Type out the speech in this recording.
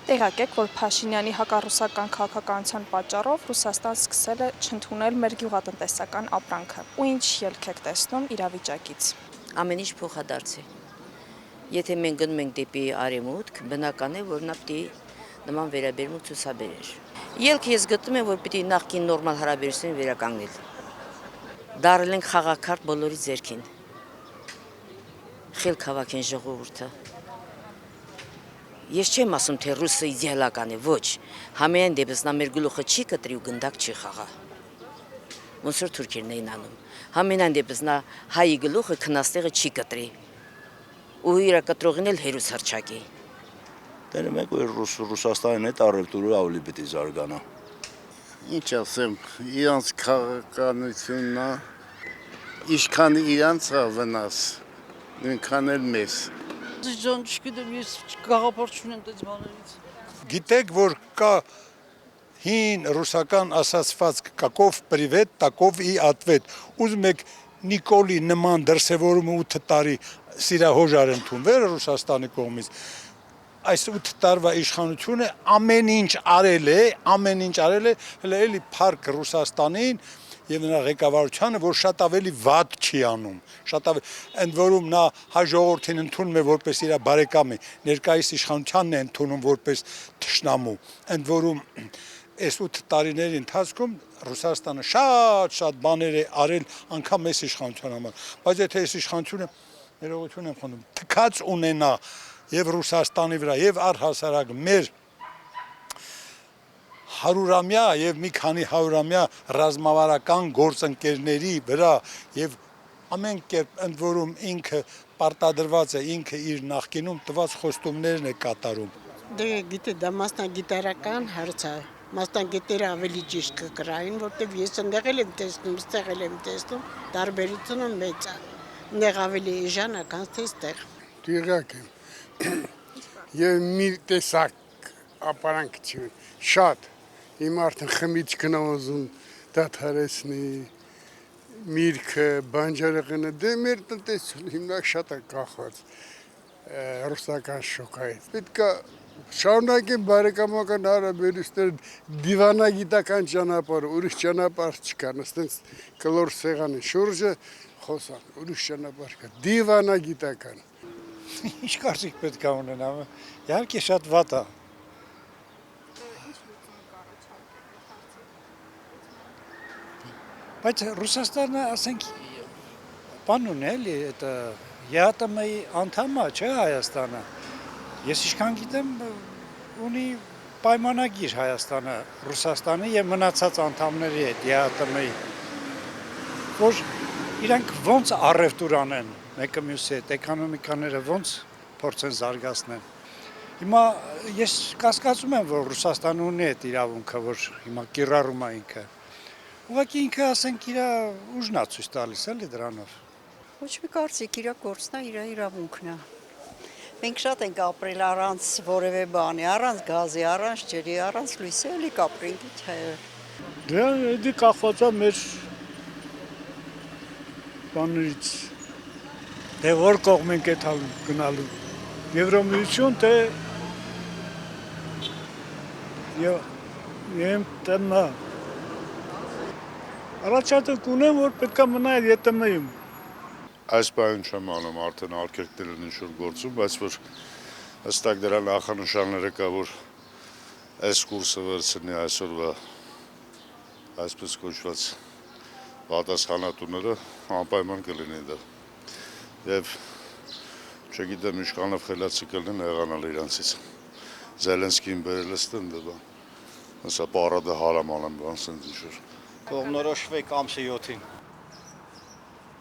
Տեղակ եք, որ Փաշինյանի հակառուսական քաղաքականության պատճառով Ռուսաստան սկսել է չընդունել մեր գյուղատնտեսական ապրանքը։ Ու ինչ ելք եք տեսնում իրավիճակից։ Ամեն ինչ փոխադարձ է։ Եթե մենք գնում ենք դեպի արևմուտք, բնական է, որ նա պիտի նման վերաբերմունք ցուցաբերեր։ Ելք ես գտնում եմ, որ պիտի նախկին նորմալ հարաբերությունները վերականգնել։ Դարել ենք խաղաքարտ բոլորի ձեռքին։ Խելք հավաքեն ժողովուրդը։ Ես չեմ ասում, թե ռուսը իդեալական է, ոչ, համենայն դեպս նա մեր գլուխը չի կտրի ու գնդակ չի խաղա։ Ոնց որ թուրքերն էին անում։ Համենայն դեպս նա հայի գլուխը քնաստեղը չի կտրի։ Ու իր կտրողին էլ հերուս հռչակի։ Տերեմ եք, որ Ռուսաստանին հետ առևտուրը ավելի պիտի զարգանա։ Ինչ ասեմ, իրանց քաղաքականությունն է, ինչքան իրանց է վնաս, նույնքան էլ մեզ։ Ջան, չգիտեմ, ես գաղափար չունեմ դες բաներից։ Գիտեք, որ կա հին ռուսական ասացվածք «Каков привет, таков и ответ»։ Ուզում եք Նիկոլի նման դրսևորումը 8 տարի սիրահոժար ընդունվել Ռուսաստանի կողմից։ Այս 8 տարվա իշխանությունը ամեն ինչ արել է, հələ էլի փառք Ռուսաստանին եւ նրա ղեկավարությանը, որ շատ ավելի վատ չի անում, ընդ որում նա հայ ժողովրդին ընդունում է որպես իր բարեկամի, ներկայիս իշխանությանն է ընդունում որպես թշնամու, ընդ որում այս 8 տարիների ընթացքում Ռուսաստանը շատ բաներ է արել անգամ այս իշխանության համար, բայց եթե այս իշխանությունը ներողություն եմ խնդրում, թքած ունենա եւ Ռուսաստանի վրա եւ առհասարակ մեր 100-ամյա եւ մի քանի 100-ամյա ռազմավարական գործընկերների վրա եւ ամեն կերպ ընդ որում ինքը պարտադրված է, ինքը իր նախկինում տված խոստումներն է կատարում։ Դե գիտե դա մասնագիտարական հարց է։ Մասնագետները ավելի ճիշտ կկրային, որտեղ ես ընդեղել եմ տեսնում, ստեղել եմ տեսնում, տարբերությունը մեծ է։ Այնտեղ ավելի էժանական թե ստեղ։ Տեղակ եմ։ Եվ մի տեսակ ապարանք չի, շատ։ Իմ արդեն խմիչքն ուզում դադարեցնի, միրգը, բանջարեղենը, դե մեր տնտեսությունը հիմնակ շատ է կախված ռուսական շոկայից։ Պետք է շարունակեն բարեկամական հարաբերություններ, դիվանագիտական ճանապարհը, ուրիշ ճանապարհ չկա, այստենց կլոր սեղանի շուրջը խոսան, ուրիշ ճանապարհ կա, դիվանագիտական։ Ինչ կարծիք պետք է ունենամ, իհարկե շատ վատ է։ Բայց Ռուսաստանը, ասենք, բան ունի էլի, это ԵԱՏՄ-ի անդամ է, չէ՞ Հայաստանը։ Ես ինչքան գիտեմ, ունի պայմանագիր Հայաստանը, Ռուսաստանի եւ մնացած անդամների հետ ԵԱՏՄ-ի, որ իրանք ոնց առևտուր անեն մեկը մյուսի հետ, էկոնոմիկաները ոնց փորձեն զարգացնել։ Հիմա ես կասկածում եմ, որ Ռուսաստանը ունի այդ իրավունքը, որ հիմա կիրառում է ինքը։ Ուղղակի ինքը, ասենք, իր ուժն է ցույց տալիս էլի դրանով։ Ոչ մի կարծիք, իր գործն է, իր իրավունքն է։ Մենք շատ ենք ապրել առանց որևէ բանի, առանց գազի, առանց ջրի, առանց լույսի, էլի կապրենք, թե։ Դա դի կախված է մեր բաներից։ Դե որ կողմ ենք այդ գնալու։ Եվրոմիություն թե ԵՄՏՄ։ Առաջադեմ ունեմ, որ պետք է մնա ԵՏՄ-ում։ Այս բանը չեմ անում, արդեն արգելքներ են ինչ-որ գործում, բայց որ հստակ դրա նախանշանները կա, որ այս կուրսը վերցնի այսօրվա այսպես կոչված պատասխանատուները անպայման կլինի դա։ Եվ չգիտեմ ինչքանով խելացի կլինեն եղանալ իրանցից։ Զելենսկին բերել է ստնդը բան։ Հսա պարադը հարաման եմ բան սենց ինչ-որ։ Կողմնորոշվեք ամսի 7-ին։